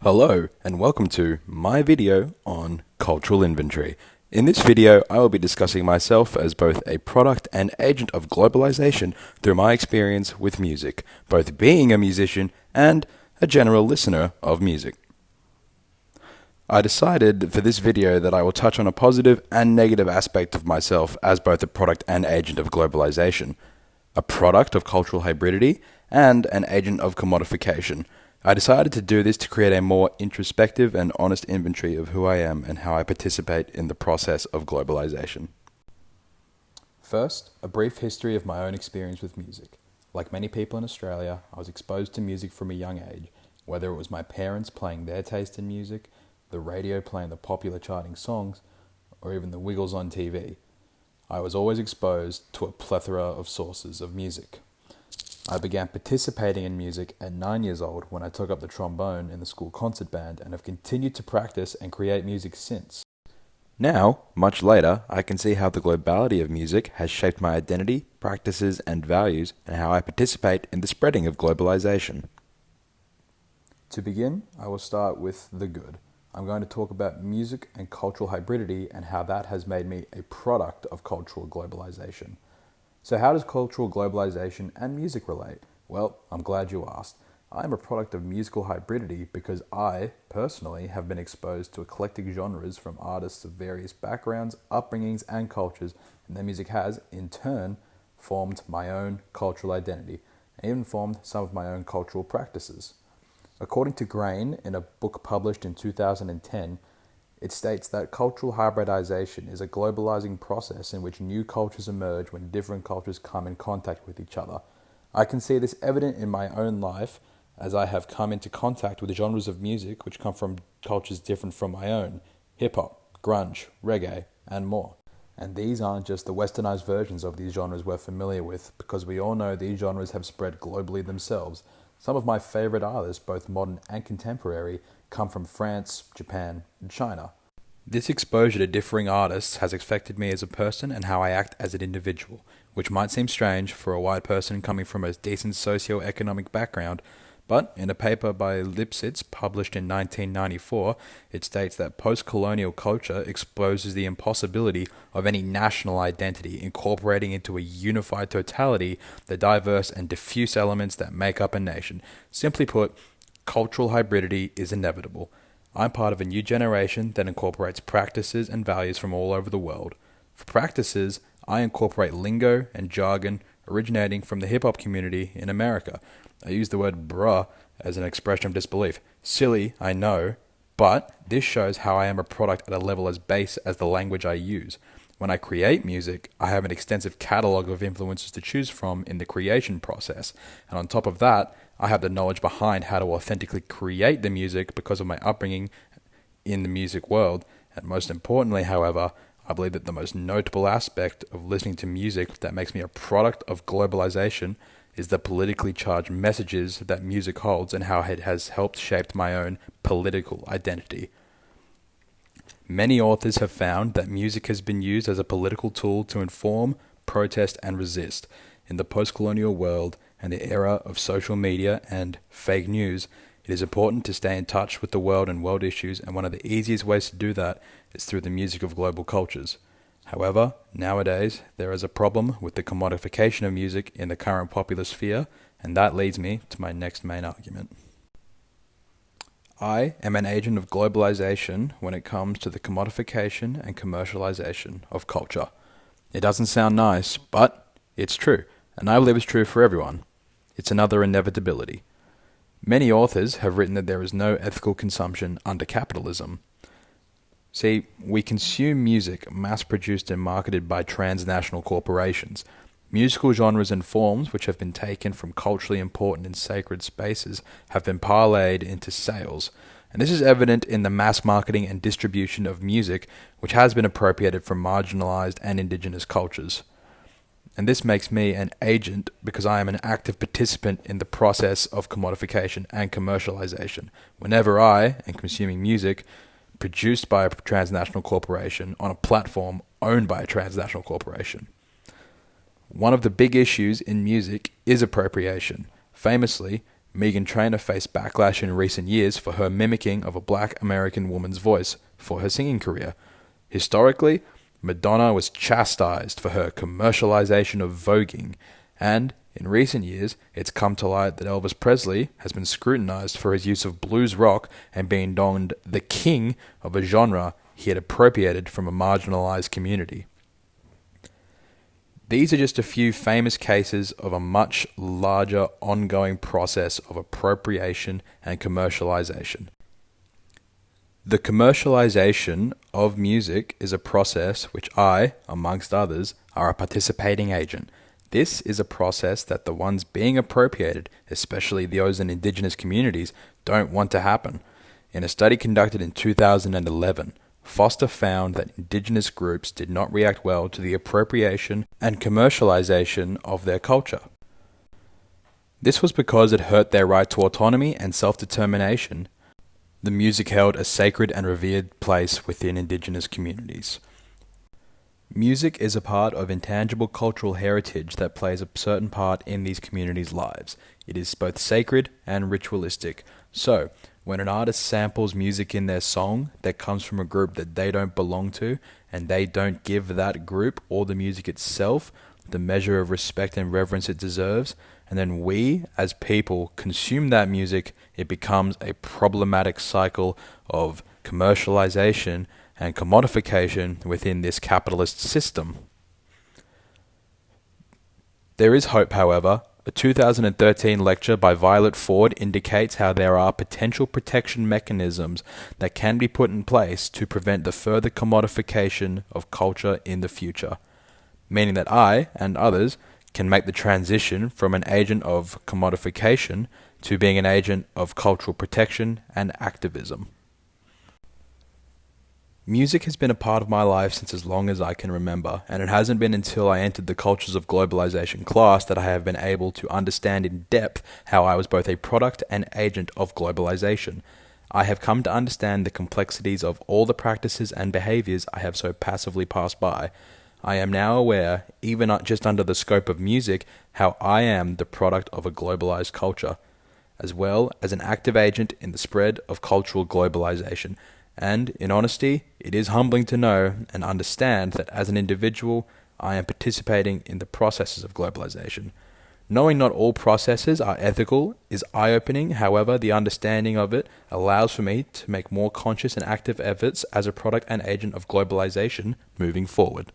Hello and welcome to my video on cultural inventory. In this video, I will be discussing myself as both a product and agent of globalization through my experience with music, both being a musician and a general listener of music. I decided for this video that I will touch on a positive and negative aspect of myself as both a product and agent of globalization, a product of cultural hybridity, and an agent of commodification. I decided to do this to create a more introspective and honest inventory of who I am and how I participate in the process of globalization. First, a brief history of my own experience with music. Like many people in Australia, I was exposed to music from a young age, whether it was my parents playing their taste in music, the radio playing the popular charting songs, or even the Wiggles on TV. I was always exposed to a plethora of sources of music. I began participating in music at 9 years old when I took up the trombone in the school concert band and have continued to practice and create music since. Now, much later, I can see how the globality of music has shaped my identity, practices, and values, and how I participate in the spreading of globalization. To begin, I will start with the good. I'm going to talk about music and cultural hybridity and how that has made me a product of cultural globalization. So how does cultural globalization and music relate? Well, I'm glad you asked. I am a product of musical hybridity because I, personally, have been exposed to eclectic genres from artists of various backgrounds, upbringings, and cultures, and their music has, in turn, formed my own cultural identity, and even formed some of my own cultural practices. According to Grain, in a book published in 2010, it states that cultural hybridization is a globalizing process in which new cultures emerge when different cultures come in contact with each other. I can see this evident in my own life as I have come into contact with genres of music which come from cultures different from my own: hip-hop, grunge, reggae, and more. And these aren't just the westernized versions of these genres we're familiar with, because we all know these genres have spread globally themselves. Some of my favorite artists, both modern and contemporary, come from France, Japan, and China. This exposure to differing artists has affected me as a person and how I act as an individual, which might seem strange for a white person coming from a decent socio-economic background, but in a paper by Lipsitz published in 1994, it states that post-colonial culture exposes the impossibility of any national identity, incorporating into a unified totality the diverse and diffuse elements that make up a nation. Simply put, cultural hybridity is inevitable. I'm part of a new generation that incorporates practices and values from all over the world. For practices, I incorporate lingo and jargon originating from the hip-hop community in America. I use the word bruh as an expression of disbelief. Silly, I know, but this shows how I am a product at a level as base as the language I use. When I create music, I have an extensive catalog of influences to choose from in the creation process. And on top of that, I have the knowledge behind how to authentically create the music because of my upbringing in the music world. And most importantly, however, I believe that the most notable aspect of listening to music that makes me a product of globalization is the politically charged messages that music holds and how it has helped shape my own political identity. Many authors have found that music has been used as a political tool to inform, protest, and resist. In the post-colonial world and the era of social media and fake news, it is important to stay in touch with the world and world issues, and one of the easiest ways to do that is through the music of global cultures. However, nowadays, there is a problem with the commodification of music in the current popular sphere, and that leads me to my next main argument. I am an agent of globalization when it comes to the commodification and commercialization of culture. It doesn't sound nice, but it's true, and I believe it's true for everyone. It's another inevitability. Many authors have written that there is no ethical consumption under capitalism. See, we consume music mass-produced and marketed by transnational corporations. Musical genres and forms which have been taken from culturally important and sacred spaces have been parlayed into sales, and this is evident in the mass marketing and distribution of music which has been appropriated from marginalized and indigenous cultures. And this makes me an agent because I am an active participant in the process of commodification and commercialization. Whenever I am consuming music produced by a transnational corporation on a platform owned by a transnational corporation. One of the big issues in music is appropriation. Famously, Meghan Trainor faced backlash in recent years for her mimicking of a black American woman's voice for her singing career. Historically, Madonna was chastised for her commercialization of voguing, and in recent years, it's come to light that Elvis Presley has been scrutinized for his use of blues rock and being donned the king of a genre he had appropriated from a marginalized community. These are just a few famous cases of a much larger ongoing process of appropriation and commercialization. The commercialization of music is a process which I, amongst others, are a participating agent. This is a process that the ones being appropriated, especially those in indigenous communities, don't want to happen. In a study conducted in 2011, Foster found that indigenous groups did not react well to the appropriation and commercialization of their culture. This was because it hurt their right to autonomy and self-determination. The music held a sacred and revered place within indigenous communities. Music is a part of intangible cultural heritage that plays a certain part in these communities' lives. It is both sacred and ritualistic. So, when an artist samples music in their song that comes from a group that they don't belong to, and they don't give that group or the music itself the measure of respect and reverence it deserves, and then we, as people, consume that music, it becomes a problematic cycle of commercialization and commodification within this capitalist system. There is hope, however. A 2013 lecture by Violet Ford indicates how there are potential protection mechanisms that can be put in place to prevent the further commodification of culture in the future, meaning that I and others can make the transition from an agent of commodification to being an agent of cultural protection and activism. Music has been a part of my life since as long as I can remember, and it hasn't been until I entered the Cultures of Globalization class that I have been able to understand in depth how I was both a product and agent of globalization. I have come to understand the complexities of all the practices and behaviors I have so passively passed by. I am now aware, even just under the scope of music, how I am the product of a globalized culture, as well as an active agent in the spread of cultural globalization. And, in honesty, it is humbling to know and understand that as an individual, I am participating in the processes of globalization. Knowing not all processes are ethical is eye-opening. However, the understanding of it allows for me to make more conscious and active efforts as a product and agent of globalization moving forward.